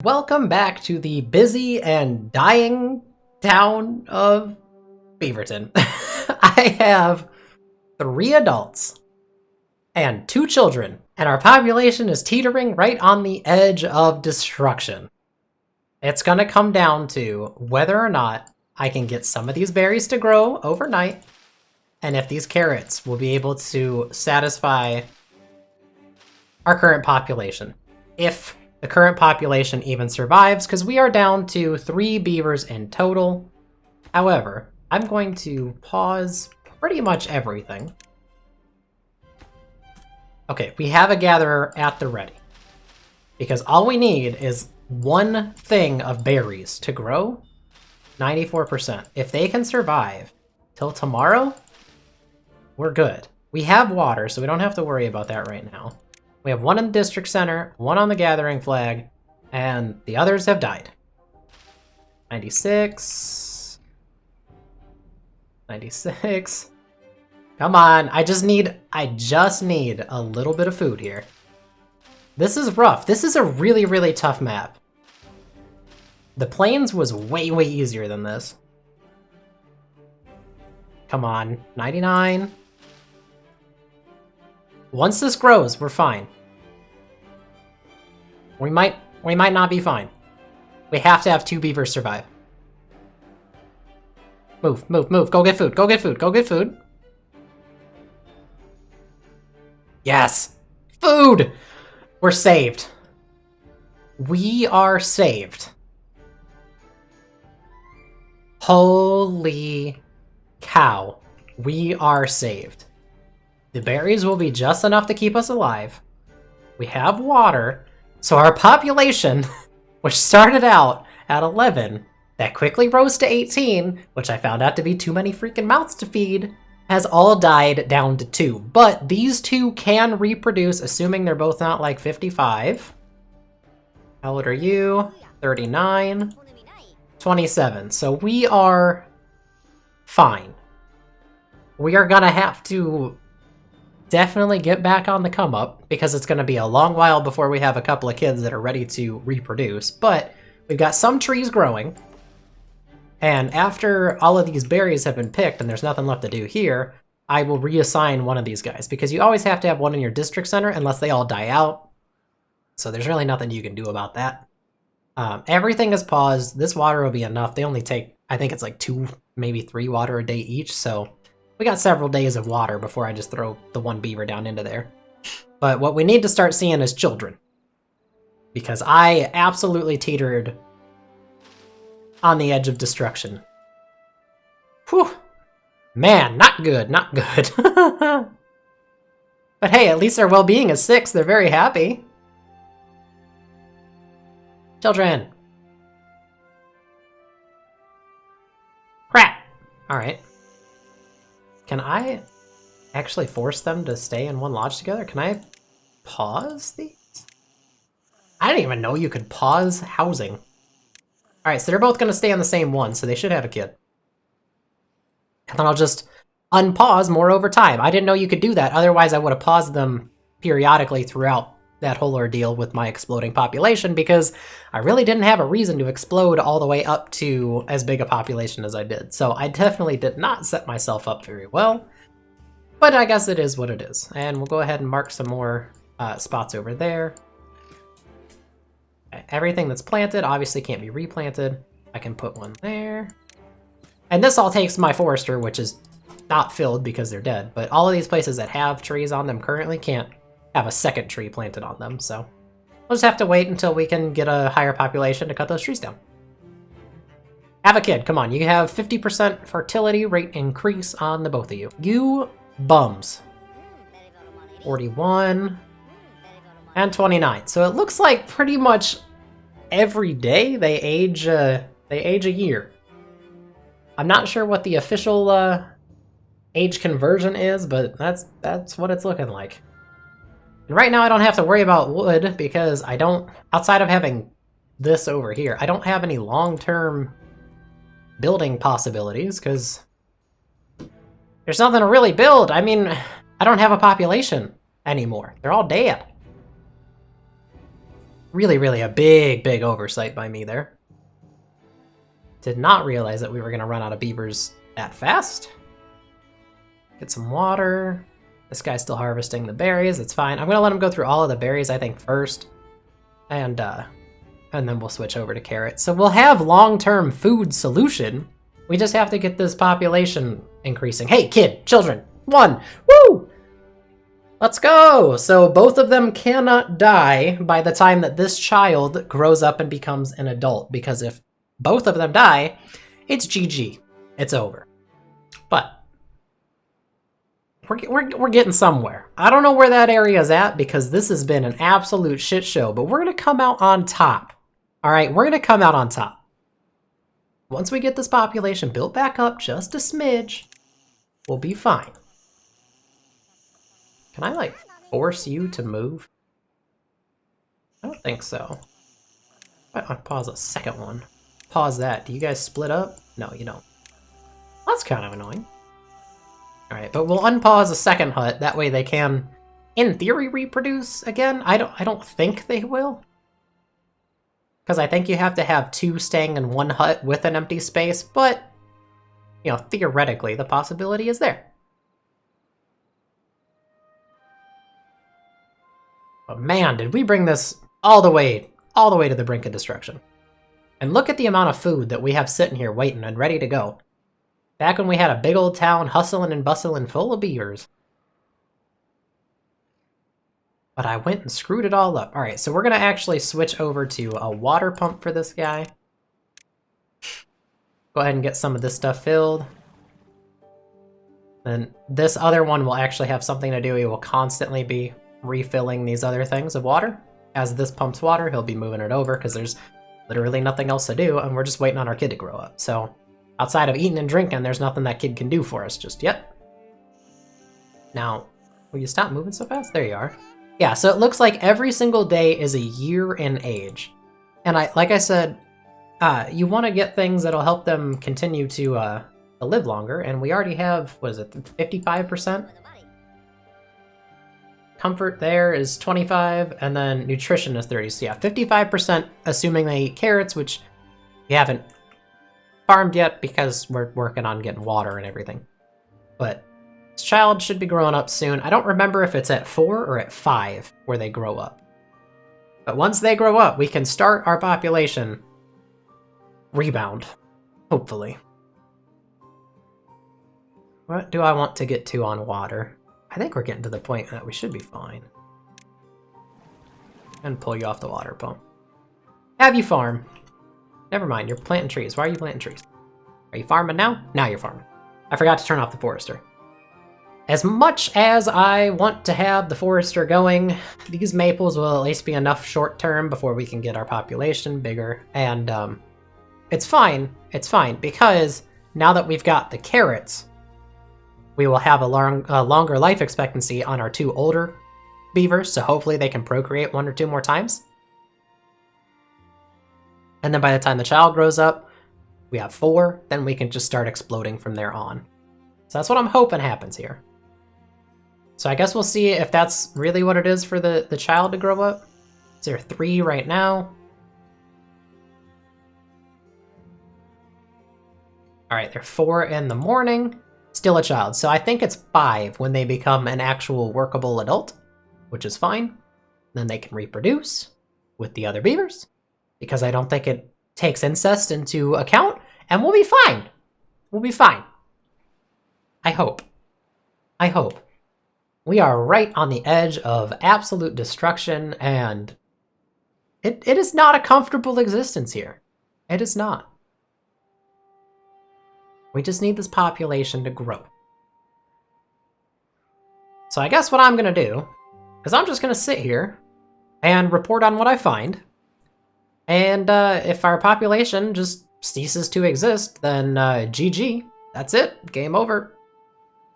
welcome back to the busy and dying town of Beaverton. I have 3 adults and 2 children, and our population is teetering right on the edge of destruction. It's gonna come down to whether or not I can get some of these berries to grow overnight, and if these carrots will be able to satisfy our current population. If the current population even survives, because we are down to 3 beavers in total. However, I'm going to pause pretty much everything. Okay, we have a gatherer at the ready. Because all we need is 1 thing of berries to grow. 94%. If they can survive till tomorrow, we're good. We have water, so we don't have to worry about that right now. We have 1 in the district center, 1 on the gathering flag, and the others have died. 96. 96. Come on, I just need a little bit of food here. This is rough. This is a really, really tough map. The plains was way, way easier than this. Come on, 99. Once this grows, we're fine. We might not be fine. We have to have 2 beavers survive. Move, move, move. Go get food. Go get food. Go get food. Yes! Food! We're saved. We are saved. Holy cow. We are saved. The berries will be just enough to keep us alive. We have water. So our population, which started out at 11, that quickly rose to 18, which I found out to be too many freaking mouths to feed, has all died down to 2. But these 2 can reproduce, assuming they're both not like 55. How old are you? 39. 27. So we are fine. We are gonna have to definitely get back on the come up, because it's going to be a long while before we have a couple of kids that are ready to reproduce. But we've got some trees growing, and after all of these berries have been picked and there's nothing left to do here, I will reassign one of these guys, because you always have to have one in your district center unless they all die out. So there's really nothing you can do about that. Everything is paused. This water will be enough. They only take, I think it's like 2, maybe 3 water a day each, so we got several days of water before I just throw the 1 beaver down into there. But what we need to start seeing is children, because I absolutely teetered on the edge of destruction. Whew. Man, not good, not good. But hey, at least their well-being is 6. They're very happy. Children. Crap. All right. Can I actually force them to stay in one lodge together? Can I pause these? I didn't even know you could pause housing. All right, so they're both going to stay on the same one, so they should have a kid. And then I'll just unpause more over time. I didn't know you could do that. Otherwise, I would have paused them periodically throughout that whole ordeal with my exploding population, because I really didn't have a reason to explode all the way up to as big a population as I did. So I definitely did not set myself up very well, but I guess it is what it is. And we'll go ahead and mark some more spots over there. Everything that's planted obviously can't be replanted. I can put one there. And this all takes my forester, which is not filled because they're dead, but all of these places that have trees on them currently can't have a second tree planted on them, so we'll just have to wait until we can get a higher population to cut those trees down. Have a kid, come on, you have 50% fertility rate increase on the both of you. You bums. 41 and 29. So it looks like pretty much every day they age a year. I'm not sure what the official age conversion is, but that's what it's looking like. And right now I don't have to worry about wood, because I don't, outside of having this over here, I don't have any long-term building possibilities, because there's nothing to really build. I mean, I don't have a population anymore. They're all dead. Really, really a big, big oversight by me there. Did not realize that we were going to run out of beavers that fast. Get some water. This guy's still harvesting the berries. It's fine. I'm going to let him go through all of the berries, I think, first. And then we'll switch over to carrots. So we'll have long-term food solution. We just have to get this population increasing. Hey, kid, children, 1. Woo! Let's go! So both of them cannot die by the time that this child grows up and becomes an adult. Because if both of them die, it's GG. It's over. But we're getting somewhere. I don't know where that area is at because this has been an absolute shit show, but we're going to come out on top. All right, we're going to come out on top. Once we get this population built back up just a smidge, we'll be fine. Can I, like, force you to move? I don't think so. I'll pause a second one. Pause that. Do you guys split up? No, you don't. That's kind of annoying. Alright, but we'll unpause a second hut. That way they can, in theory, reproduce again. I don't think they will. Because I think you have to have 2 staying in 1 hut with an empty space, but, you know, theoretically, the possibility is there. But man, did we bring this all the way to the brink of destruction. And look at the amount of food that we have sitting here waiting and ready to go. Back when we had a big old town hustling and bustling full of beavers. But I went and screwed it all up. Alright, so we're going to actually switch over to a water pump for this guy. Go ahead and get some of this stuff filled. Then this other one will actually have something to do. He will constantly be refilling these other things of water. As this pumps water, he'll be moving it over because there's literally nothing else to do, and we're just waiting on our kid to grow up. So outside of eating and drinking, there's nothing that kid can do for us just yet. Now, will you stop moving so fast? There you are. Yeah, so it looks like every single day is a year in age. And like I said, you want to get things that'll help them continue to live longer, and we already have, what is it, 55%? Comfort there is 25, and then nutrition is 30. So yeah, 55%, assuming they eat carrots, which we haven't farmed yet because we're working on getting water and everything. But this child should be growing up soon. I don't remember if it's at 4 or at 5 where they grow up. But once they grow up, we can start our population rebound, hopefully. What do I want to get to on water? I think we're getting to the point that we should be fine. And pull you off the water pump. Have you farm? Never mind, you're planting trees. Why are you planting trees? Are you farming now? Now you're farming. I forgot to turn off the forester. As much as I want to have the forester going, these maples will at least be enough short term before we can get our population bigger. And it's fine, because now that we've got the carrots, we will have a longer life expectancy on our 2 older beavers, so hopefully they can procreate 1 or 2 more times. And then by the time the child grows up, we have 4, then we can just start exploding from there on. So that's what I'm hoping happens here. So I guess we'll see if that's really what it is for the child to grow up. Is there 3 right now? Alright, they're 4 in the morning. Still a child. So I think it's 5 when they become an actual workable adult, which is fine. Then they can reproduce with the other beavers, because I don't think it takes incest into account, and we'll be fine. We'll be fine. I hope. I hope. We are right on the edge of absolute destruction, and it is not a comfortable existence here. It is not. We just need this population to grow. So I guess what I'm going to do is I'm just going to sit here and report on what I find. And if our population just ceases to exist, then GG. That's it. Game over.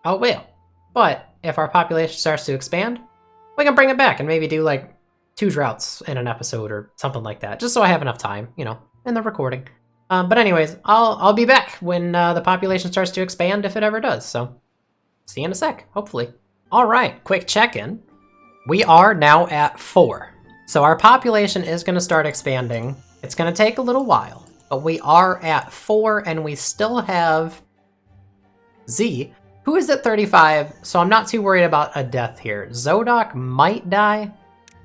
Oh, well. But if our population starts to expand, we can bring it back and maybe do like 2 droughts in an episode or something like that. Just so I have enough time, you know, in the recording. But anyways, I'll be back when the population starts to expand, if it ever does. So, see you in a sec, hopefully. All right, quick check-in. We are now at 4. So our population is going to start expanding. It's going to take a little while, but we are at 4 and we still have Z, who is at 35, so I'm not too worried about a death here. Zodok might die,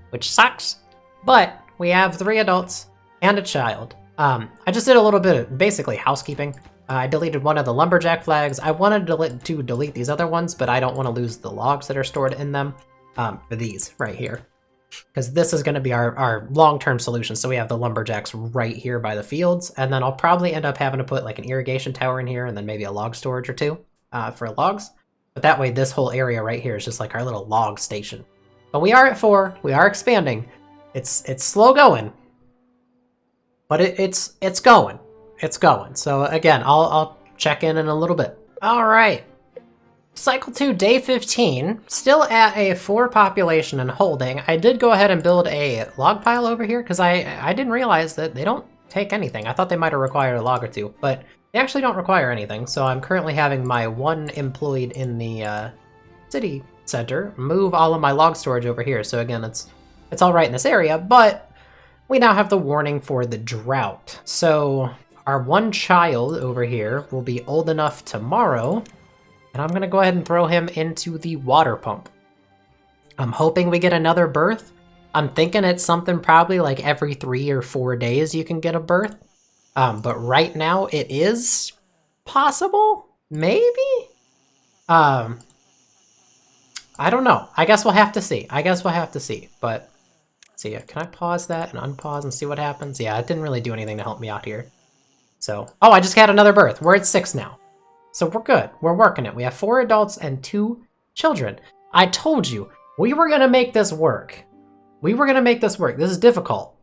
which sucks, but we have 3 adults and a child. I just did a little bit of basically housekeeping. I deleted one of the lumberjack flags. I wanted to delete these other ones, but I don't want to lose the logs that are stored in them for these right here. Because this is going to be our long-term solution. So we have the lumberjacks right here by the fields, and then I'll probably end up having to put like an irrigation tower in here and then maybe a log storage or 2 for logs. But that way this whole area right here is just like our little log station. But we are at 4. We are expanding. It's slow going, but it's going. It's going. So again, I'll check in a little bit. All right. Cycle 2, day 15. Still at a 4 population and holding. I did go ahead and build a log pile over here because I didn't realize that they don't take anything. I thought they might have required a log or 2, but they actually don't require anything. So I'm currently having my 1 employed in the city center move all of my log storage over here. So again, it's all right in this area, but we now have the warning for the drought. So our 1 child over here will be old enough tomorrow, and I'm gonna go ahead and throw him into the water pump. I'm hoping we get another birth. I'm thinking it's something probably like every 3 or 4 days you can get a birth. But right now it is possible, maybe? I don't know. I guess we'll have to see. But see, can I pause that and unpause and see what happens? Yeah, it didn't really do anything to help me out here. So, oh, I just had another birth. We're at 6 now. So we're good. We're working it. We have 4 adults and 2 children. I told you, we were going to make this work. This is difficult,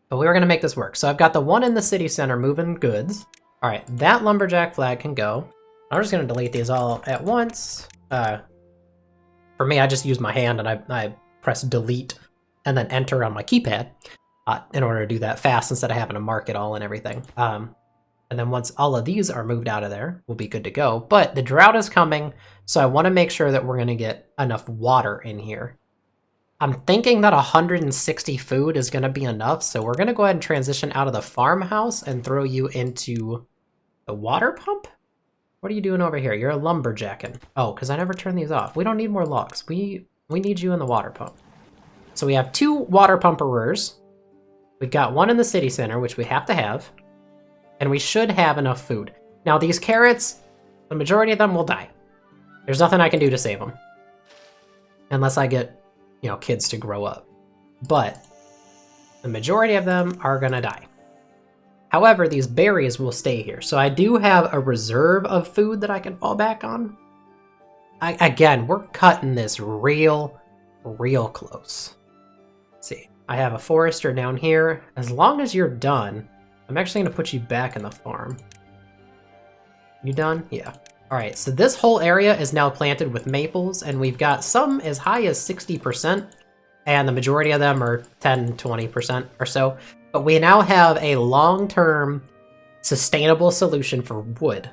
but we were going to make this work. So I've got the 1 in the city center moving goods. All right, that lumberjack flag can go. I'm just going to delete these all at once. For me, I just use my hand and I press delete and then enter on my keypad in order to do that fast instead of having to mark it all and everything. And then once all of these are moved out of there, we'll be good to go. But the drought is coming, so I want to make sure that we're going to get enough water in here. I'm thinking that 160 food is going to be enough, so we're going to go ahead and transition out of the farmhouse and throw you into the water pump? What are you doing over here? You're a lumberjacking. Oh, because I never turned these off. We don't need more logs. We need you in the water pump. So we have 2 water pumperers. We've got 1 in the city center, which we have to have. And we should have enough food. Now these carrots, the majority of them will die. There's nothing I can do to save them. Unless I get, kids to grow up. But the majority of them are gonna die. However, these berries will stay here. So I do have a reserve of food that I can fall back on. Again, we're cutting this real close. Let's see. I have a forester down here. As long as you're done, I'm actually going to put you back in the farm. You done? Yeah. All right, so this whole area is now planted with maples, and we've got some as high as 60%, and the majority of them are 10, 20% or so. But we now have a long-term sustainable solution for wood,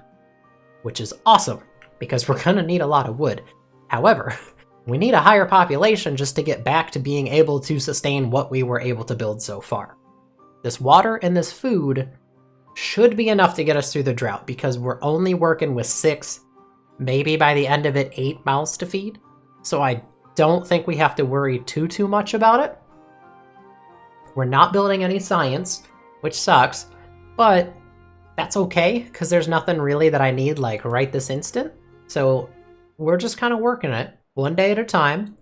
which is awesome, because we're going to need a lot of wood. However, we need a higher population just to get back to being able to sustain what we were able to build so far. This water and this food should be enough to get us through the drought because we're only working with 6, maybe by the end of it 8 mouths to feed. So I don't think we have to worry too much about it. We're not building any science, which sucks, but that's okay because there's nothing really that I need like right this instant. So we're just kind of working it 1 day at a time.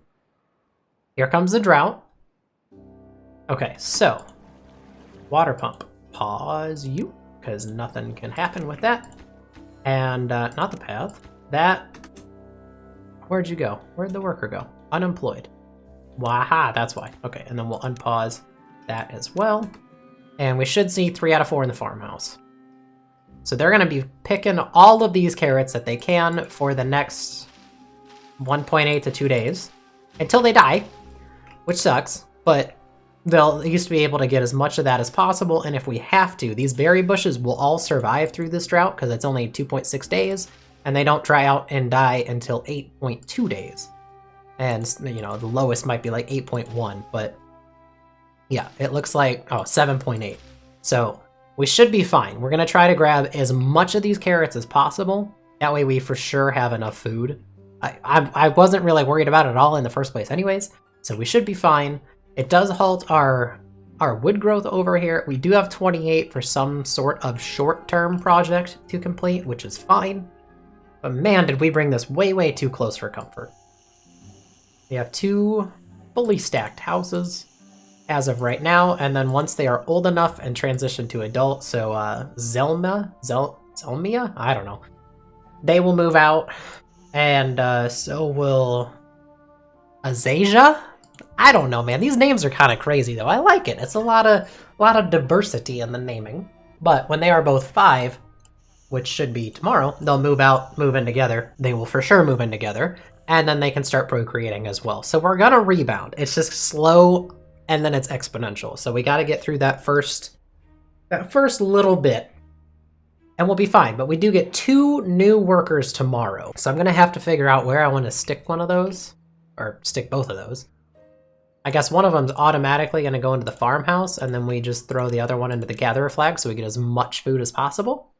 Here comes the drought. Okay, so water pump. Pause you, because nothing can happen with that. And not the path. That. Where'd you go? Where'd the worker go? Unemployed. Waha, that's why. Okay, and then we'll unpause that as well. And we should see 3 out of 4 in the farmhouse. So they're going to be picking all of these carrots that they can for the next 1.8 to 2 days. Until they die, which sucks, but they'll at least be able to get as much of that as possible, and if we have to, these berry bushes will all survive through this drought because it's only 2.6 days, and they don't dry out and die until 8.2 days. And, the lowest might be like 8.1, but Yeah, it looks like, oh, 7.8. So we should be fine. We're going to try to grab as much of these carrots as possible. That way we for sure have enough food. I wasn't really worried about it at all in the first place anyways, so we should be fine. It does halt our wood growth over here. We do have 28 for some sort of short-term project to complete, which is fine. But man, did we bring this way, way too close for comfort. We have 2 fully stacked houses as of right now, and then once they are old enough and transition to adult, so Zelmia? I don't know. They will move out, and so will Azasia? I don't know, man. These names are kind of crazy, though. I like it. It's a lot of diversity in the naming. But when they are both 5, which should be tomorrow, they'll move out, move in together. They will for sure move in together, and then they can start procreating as well. So we're gonna rebound. It's just slow, and then it's exponential. So we got to get through that first little bit, and we'll be fine. But we do get 2 new workers tomorrow. So I'm going to have to figure out where I want to stick one of those, or stick both of those. I guess one of them's automatically going to go into the farmhouse, and then we just throw the other one into the gatherer flag so we get as much food as possible.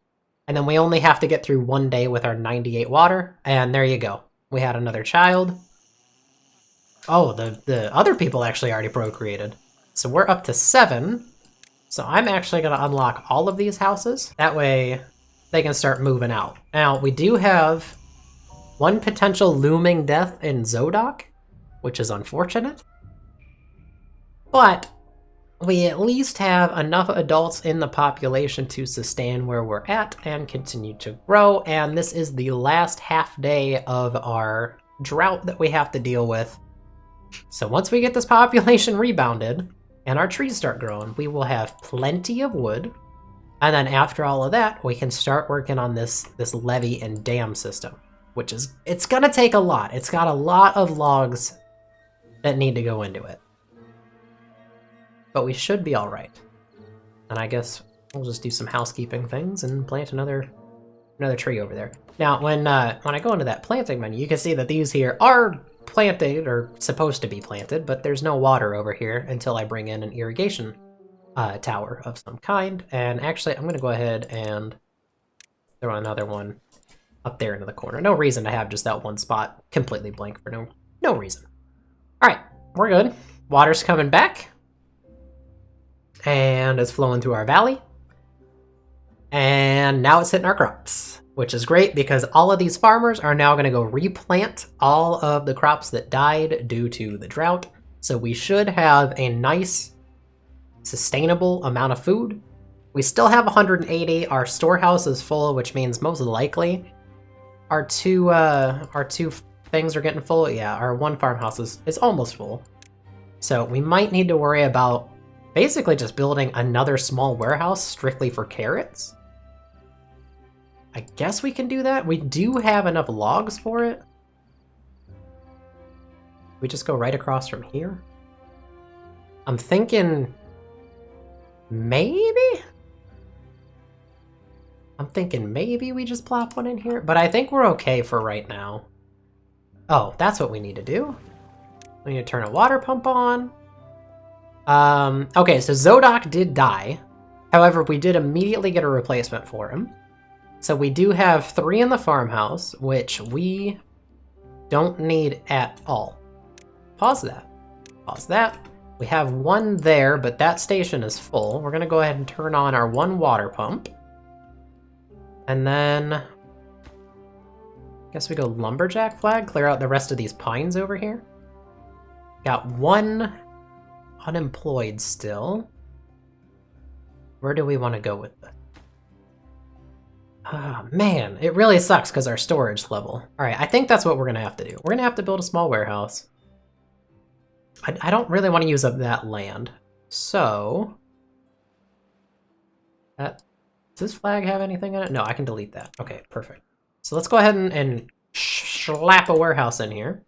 And then we only have to get through 1 day with our 98 water, and there you go. We had another child. Oh, the other people actually already procreated. So we're up to 7. So I'm actually going to unlock all of these houses. That way they can start moving out. Now, we do have 1 potential looming death in Zodok, which is unfortunate. But we at least have enough adults in the population to sustain where we're at and continue to grow. And this is the last half day of our drought that we have to deal with. So once we get this population rebounded and our trees start growing, we will have plenty of wood. And then after all of that, we can start working on this levee and dam system, which is, it's gonna take a lot. It's got a lot of logs that need to go into it. But we should be all right. And I guess we'll just do some housekeeping things and plant another tree over there. Now, when I go into that planting menu, you can see that these here are planted, or supposed to be planted, but there's no water over here until I bring in an irrigation tower of some kind. And actually, I'm going to go ahead and throw another one up there into the corner. No reason to have just that one spot completely blank for no reason. All right, we're good. Water's coming back. And it's flowing through our valley. And now it's hitting our crops, which is great because all of these farmers are now going to go replant all of the crops that died due to the drought. So we should have a nice, sustainable amount of food. We still have 180. Our storehouse is full, which means most likely our two things are getting full. Yeah, our 1 farmhouse is almost full. So we might need to worry about basically just building another small warehouse strictly for carrots. I guess we can do that. We do have enough logs for it. We just go right across from here. I'm thinking maybe we just plop one in here, but I think we're okay for right now. Oh, that's what we need to do. We need to turn a water pump on. Okay, so Zodok did die. However, we did immediately get a replacement for him. So we do have 3 in the farmhouse, which we don't need at all. Pause that. Pause that. We have 1 there, but that station is full. We're going to go ahead and turn on our 1 water pump. And then I guess we go lumberjack flag, clear out the rest of these pines over here. Got 1 unemployed still. Where do we want to go with this? Oh, man, it really sucks because our storage level. All right, I think that's what we're going to have to do. We're going to have to build a small warehouse. I don't really want to use up that land. So, does this flag have anything in it? No, I can delete that. Okay, perfect. So let's go ahead and slap a warehouse in here.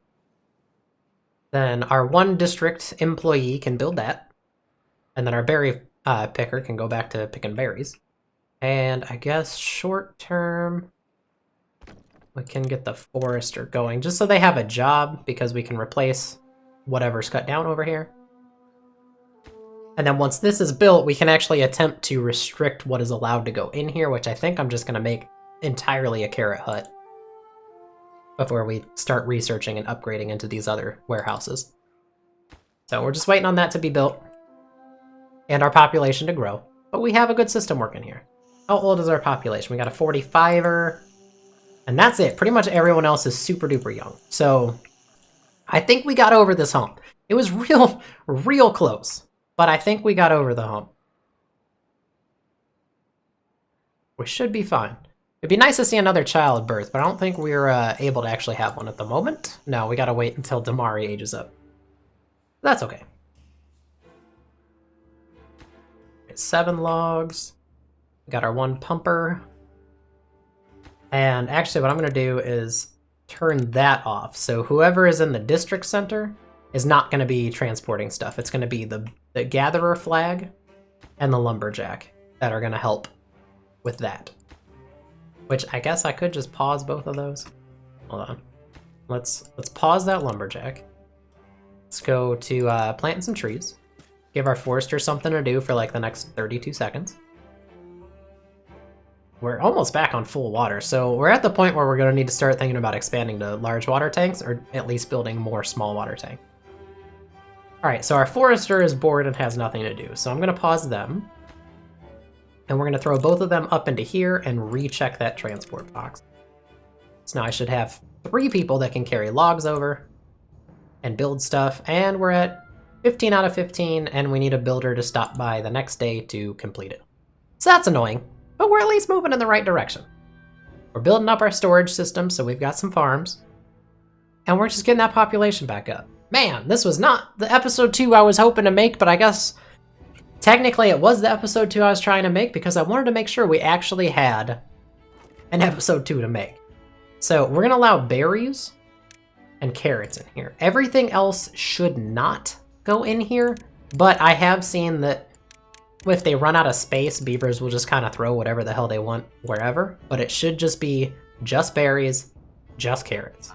Then our 1 district employee can build that. And then our berry picker can go back to picking berries. And I guess short term, we can get the forester going just so they have a job because we can replace whatever's cut down over here. And then once this is built, we can actually attempt to restrict what is allowed to go in here, which I think I'm just going to make entirely a carrot hut before we start researching and upgrading into these other warehouses. So we're just waiting on that to be built and our population to grow. But we have a good system working here. How old is our population? We got a 45er. And that's it. Pretty much everyone else is super duper young. So I think we got over this hump. It was real close. But I think we got over the hump. We should be fine. It'd be nice to see another childbirth, but I don't think we're able to actually have one at the moment. No, we gotta wait until Damari ages up. That's okay. 7 logs. We got our 1 pumper. And actually what I'm gonna do is turn that off. So whoever is in the district center is not gonna be transporting stuff. It's gonna be the gatherer flag and the lumberjack that are gonna help with that. Which I guess I could just pause both of those. Hold on. Let's pause that lumberjack. Let's go to planting some trees. Give our forester something to do for like the next 32 seconds. We're almost back on full water, so we're at the point where we're gonna need to start thinking about expanding to large water tanks, or at least building more small water tanks. Alright, so our forester is bored and has nothing to do, so I'm gonna pause them. And we're gonna throw both of them up into here and recheck that transport box. So now I should have 3 people that can carry logs over and build stuff, and we're at 15 out of 15, and we need a builder to stop by the next day to complete it. So that's annoying, but we're at least moving in the right direction. We're building up our storage system, so we've got some farms, and we're just getting that population back up. Man, this was not the episode 2 I was hoping to make, but I guess technically it was the episode 2 I was trying to make because I wanted to make sure we actually had an episode 2 to make. So we're gonna allow berries and carrots in here. Everything else should not go in here, but I have seen that if they run out of space, beavers will just kind of throw whatever the hell they want wherever, but it should just be just berries, just carrots.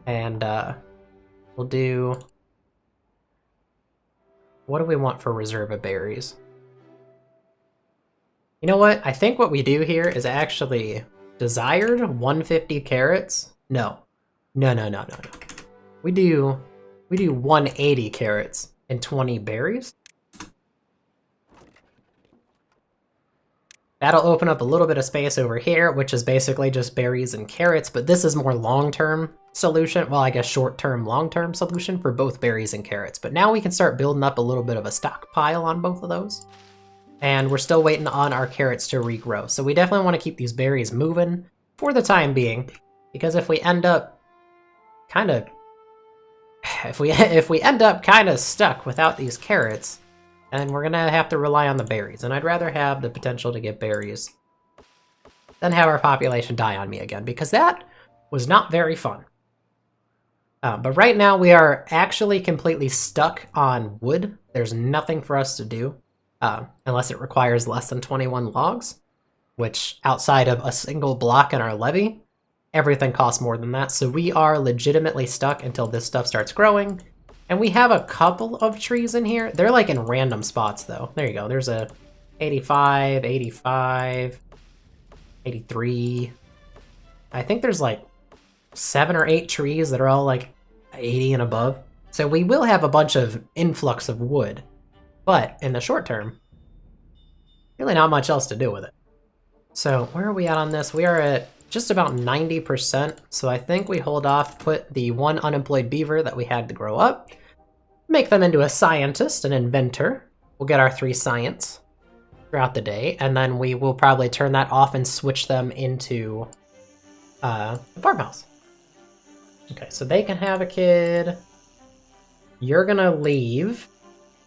And we'll do, what do we want for reserve of berries? You know what? I think what we do here is actually desired 150 carrots. No. We do 180 carrots and 20 berries. That'll open up a little bit of space over here, which is basically just berries and carrots, but this is more long-term solution. Well, I guess short-term, long-term solution for both berries and carrots. But now we can start building up a little bit of a stockpile on both of those. And we're still waiting on our carrots to regrow. So we definitely want to keep these berries moving for the time being, because if we end up kind of stuck without these carrots, and we're gonna have to rely on the berries, and I'd rather have the potential to get berries than have our population die on me again, because that was not very fun. But right now we are actually completely stuck on wood. There's nothing for us to do unless it requires less than 21 logs, which outside of a single block in our levee, everything costs more than that. So we are legitimately stuck until this stuff starts growing. And we have a couple of trees in here. They're like in random spots though. There you go. There's a 85, 85, 83. I think there's like 7 or 8 trees that are all like 80 and above. So we will have a bunch of influx of wood. But in the short term, really not much else to do with it. So where are we at on this? We are at just about 90%, so I think we hold off, put the 1 unemployed beaver that we had to grow up, make them into a scientist, an inventor. We'll get our 3 science throughout the day, and then we will probably turn that off and switch them into the farmhouse. Okay, so they can have a kid. You're gonna leave,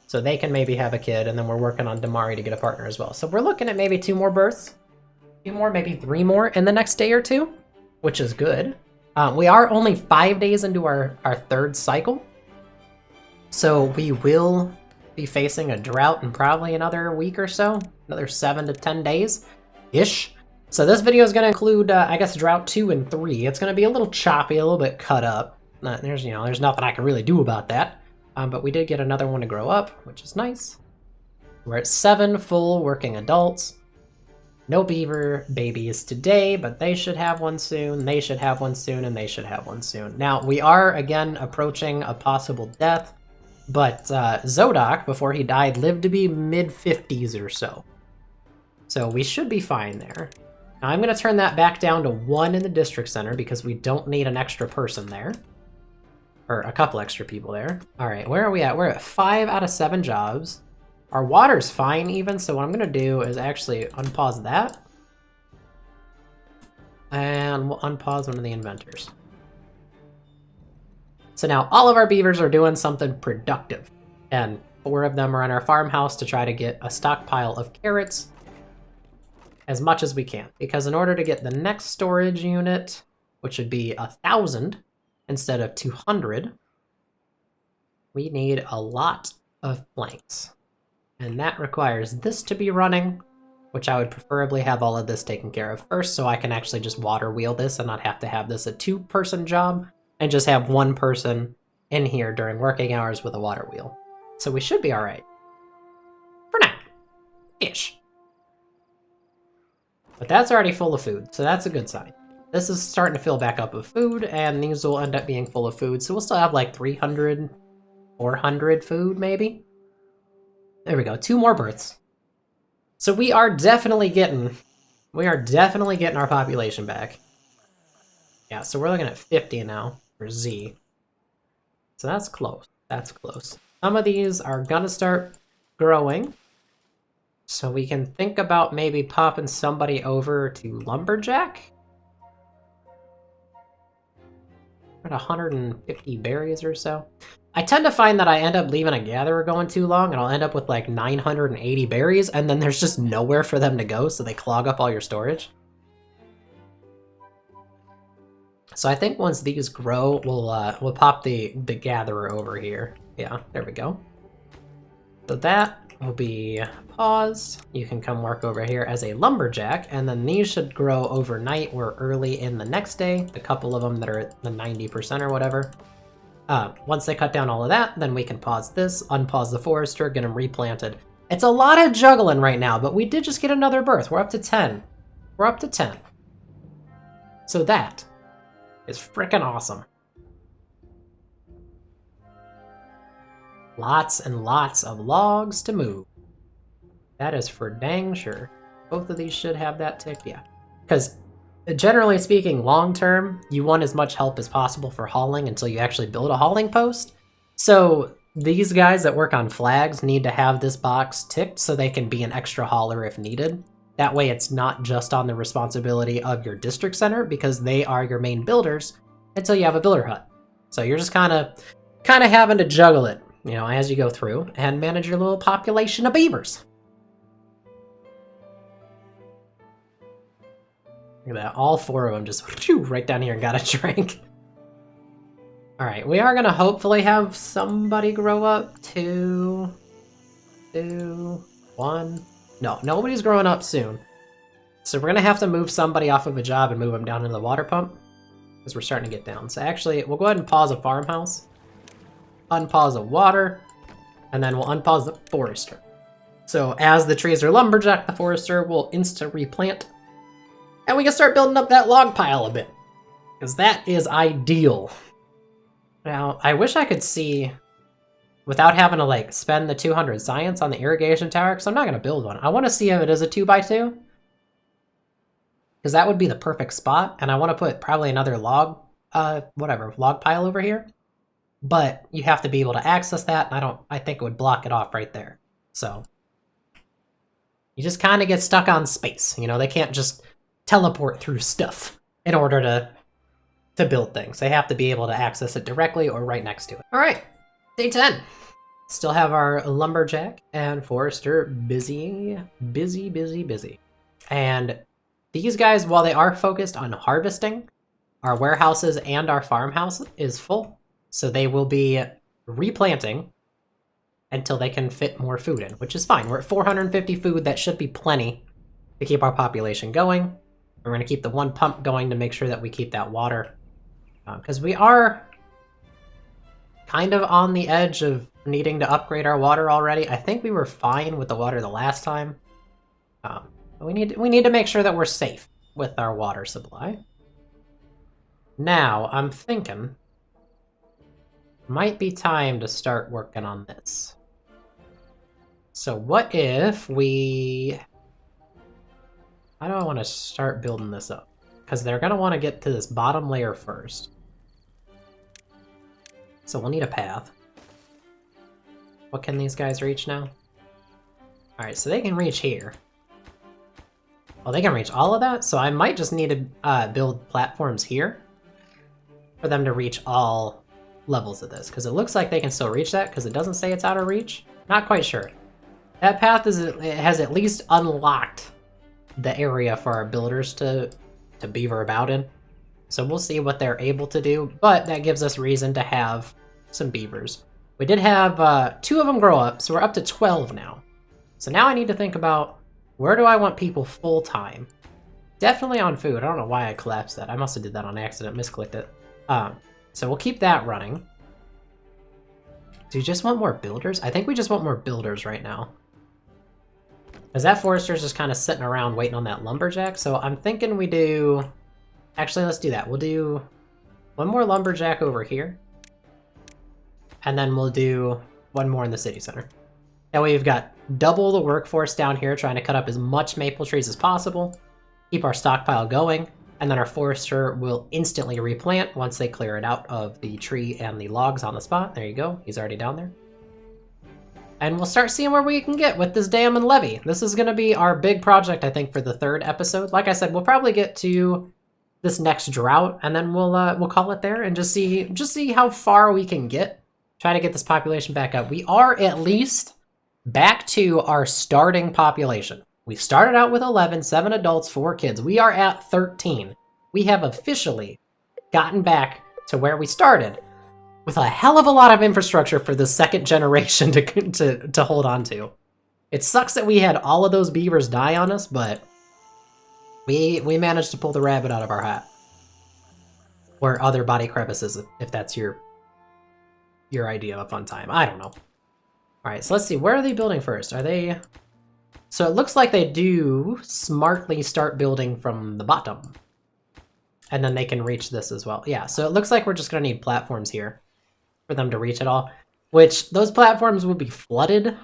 so they can maybe have a kid, and then we're working on Damari to get a partner as well. So we're looking at maybe 2 more births. 2 more, maybe 3 more in the next day or 2, which is good. We are only 5 days into our 3rd cycle, so we will be facing a drought in probably another week or so, another 7 to 10 days-ish. So this video is going to include, I guess, drought 2 and 3. It's going to be a little choppy, a little bit cut up. There's nothing I can really do about that. But we did get another one to grow up, which is nice. We're at 7 full working adults. No beaver babies today, but they should have one soon, they should have one soon, and they should have one soon. Now, we are, again, approaching a possible death, but Zodok, before he died, lived to be mid-50s or so. So we should be fine there. Now, I'm going to turn that back down to 1 in the district center because we don't need an extra person there. Or a couple extra people there. All right, where are we at? We're at 5 out of 7 jobs. Our water's fine even, so what I'm going to do is actually unpause that. And we'll unpause one of the inventors. So now all of our beavers are doing something productive. And 4 of them are in our farmhouse to try to get a stockpile of carrots as much as we can. Because in order to get the next storage unit, which would be 1,000 instead of 200, we need a lot of planks. And that requires this to be running, which I would preferably have all of this taken care of first so I can actually just water wheel this and not have to have this a 2-person job and just have 1 person in here during working hours with a water wheel. So we should be all right. For now. Ish. But that's already full of food, so that's a good sign. This is starting to fill back up with food, and these will end up being full of food, so we'll still have like 300, 400 food maybe? There we go, 2 more births. So we are definitely getting our population back. Yeah, so we're looking at 50 now for Z. So that's close, that's close. Some of these are gonna start growing. So we can think about maybe popping somebody over to Lumberjack. At 150 berries or so. I tend to find that I end up leaving a gatherer going too long, and I'll end up with like 980 berries, and then there's just nowhere for them to go, so they clog up all your storage. So I think once these grow, we'll pop the gatherer over here. Yeah, there we go. So that will be paused. You can come work over here as a lumberjack, and then these should grow overnight or early in the next day. A couple of them that are at the 90% or whatever. Once they cut down all of that, then we can pause this, unpause the forester, get them replanted. It's a lot of juggling right now, but we did just get another birth. We're up to 10. We're up to 10. So that is frickin' awesome. Lots and lots of logs to move. That is for dang sure. Both of these should have that ticked, yeah. Because generally speaking, long term, you want as much help as possible for hauling until you actually build a hauling post. So these guys that work on flags need to have this box ticked so they can be an extra hauler if needed. That way it's not just on the responsibility of your district center because they are your main builders until you have a builder hut. So you're just kind of having to juggle it, you know, as you go through and manage your little population of beavers. Look at that, all 4 of them just right down here and got a drink. All right, we are gonna hopefully have somebody grow up. 2, 1. No, nobody's growing up soon. So we're gonna have to move somebody off of a job and move them down into the water pump because we're starting to get down. So actually, we'll go ahead and pause a farmhouse, unpause a water, and then we'll unpause the forester. So as the trees are lumberjack, the forester will insta-replant. And we can start building up that log pile a bit, because that is ideal. Now, I wish I could see, without having to like spend the 200 science on the irrigation tower, because I'm not going to build one. I want to see if it is a 2x2, because that would be the perfect spot, and I want to put probably another log pile over here. But you have to be able to access that, and I think it would block it off right there. So, you just kind of get stuck on space, you know, they can't just teleport through stuff in order to build things. They have to be able to access it directly or right next to it. All right, day 10. Still have our lumberjack and forester busy. And these guys, while they are focused on harvesting, our warehouses and our farmhouse is full. So they will be replanting until they can fit more food in, which is fine. We're at 450 food. That should be plenty to keep our population going. We're going to keep the 1 pump going to make sure that we keep that water. Because we are kind of on the edge of needing to upgrade our water already. I think we were fine with the water the last time. But we need to make sure that we're safe with our water supply. Now, I'm thinking might be time to start working on this. So what if we... How do I want to start building this up? Because they're going to want to get to this bottom layer first. So we'll need a path. What can these guys reach now? Alright, so they can reach here. Oh, they can reach all of that? So I might just need to build platforms here for them to reach all levels of this. Because it looks like they can still reach that, because it doesn't say it's out of reach. Not quite sure. That path has at least unlocked the area for our builders to beaver about in. So we'll see what they're able to do, but that gives us reason to have some beavers. We did have 2 of them grow up, so we're up to 12 now. So now I need to think about, where do I want people full-time? Definitely on food. I don't know why I collapsed that. I must have did that on accident, misclicked it. So we'll keep that running. Do you just want more builders? I think we just want more builders right now. Because that forester's just kind of sitting around waiting on that lumberjack, so I'm thinking we do... Actually, let's do that. We'll do 1 more lumberjack over here. And then we'll do 1 more in the city center. That way we've got double the workforce down here trying to cut up as much maple trees as possible, keep our stockpile going, and then our forester will instantly replant once they clear it out of the tree and the logs on the spot. There you go. He's already down there. And we'll start seeing where we can get with this dam and levee. This is going to be our big project, I think, for the 3rd episode. Like I said, we'll probably get to this next drought, and then we'll call it there and just see how far we can get. Try to get this population back up. We are at least back to our starting population. We started out with 11, 7 adults, 4 kids. We are at 13. We have officially gotten back to where we started, with a hell of a lot of infrastructure for the 2nd generation to hold on to. It sucks that we had all of those beavers die on us, but we managed to pull the rabbit out of our hat. Or other body crevices, if that's your idea of a fun time. I don't know. Alright, so let's see. Where are they building first? Are they... So it looks like they do smartly start building from the bottom. And then they can reach this as well. Yeah, so it looks like we're just going to need platforms here for them to reach it all, which those platforms will be flooded,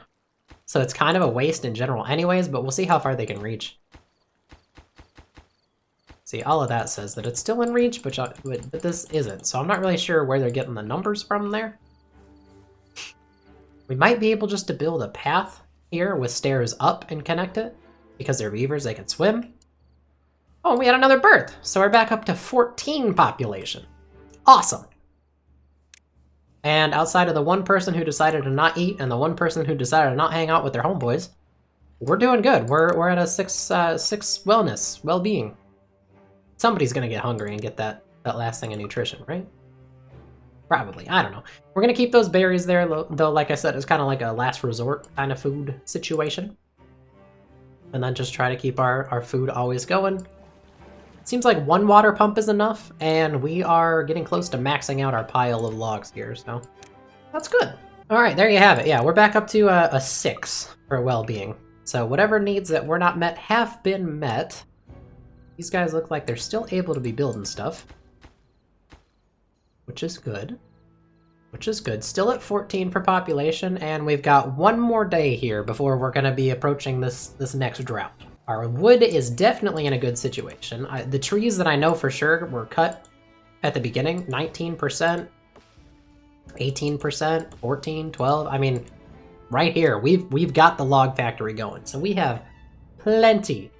so it's kind of a waste in general anyways, but we'll see how far they can reach. See, all of that says that it's still in reach, but this isn't, so I'm not really sure where they're getting the numbers from there. We might be able just to build a path here with stairs up and connect it, because they're beavers, they can swim. Oh, we had another birth, so we're back up to 14 population. Awesome. And outside of the 1 person who decided to not eat and the 1 person who decided to not hang out with their homeboys, we're doing good. We're at a 6 wellness, well-being. Somebody's gonna get hungry and get that last thing of nutrition, right? Probably, I don't know. We're gonna keep those berries there, though, like I said, it's kind of like a last resort kind of food situation. And then just try to keep our food always going. Seems like 1 water pump is enough, and we are getting close to maxing out our pile of logs here, so that's good. All right, there you have it. Yeah, we're back up to a 6 for well-being. So whatever needs that were not met have been met. These guys look like they're still able to be building stuff, which is good. Which is good. Still at 14 for population, and we've got 1 more day here before we're going to be approaching this next drought. Our wood is definitely in a good situation. The trees that I know for sure were cut at the beginning, 19%, 18%, 14, 12. I mean, right here, we've got the log factory going. So we have plenty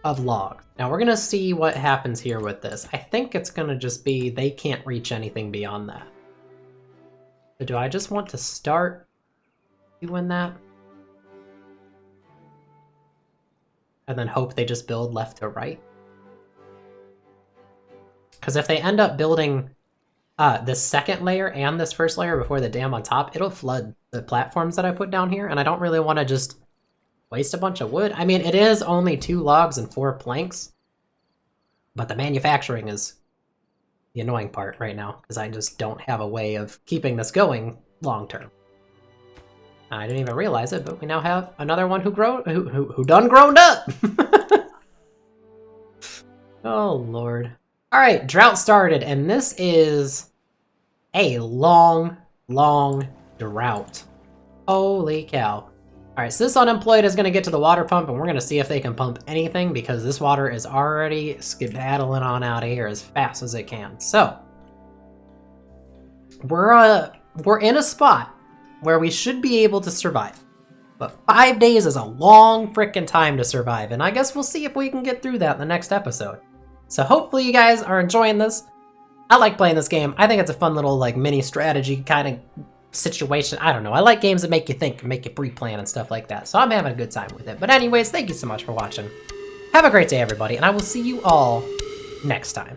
of logs. Now we're gonna see what happens here with this. I think it's gonna just be they can't reach anything beyond that. So do I just want to start doing that? And then hope they just build left to right? Because if they end up building this 2nd layer and this 1st layer before the dam on top, it'll flood the platforms that I put down here, and I don't really want to just waste a bunch of wood. I mean, it is only 2 logs and 4 planks, but the manufacturing is the annoying part right now, because I just don't have a way of keeping this going long term. I didn't even realize it, but we now have another one who done grown up. Oh lord. All right, drought started, and this is a long drought. Holy cow. All right, so this unemployed is going to get to the water pump, and we're going to see if they can pump anything, because this water is already skedaddling on out of here as fast as it can. So we're in a spot where we should be able to survive, but 5 days is a long frickin' time to survive, and I guess we'll see if we can get through that in the next episode. So hopefully you guys are enjoying this. I like playing this game. I think it's a fun little like mini strategy kind of situation. I don't know. I like games that make you think and make you pre-plan and stuff like that. So I'm having a good time with it. But anyways, thank you so much for watching. Have a great day, everybody, and I will see you all next time.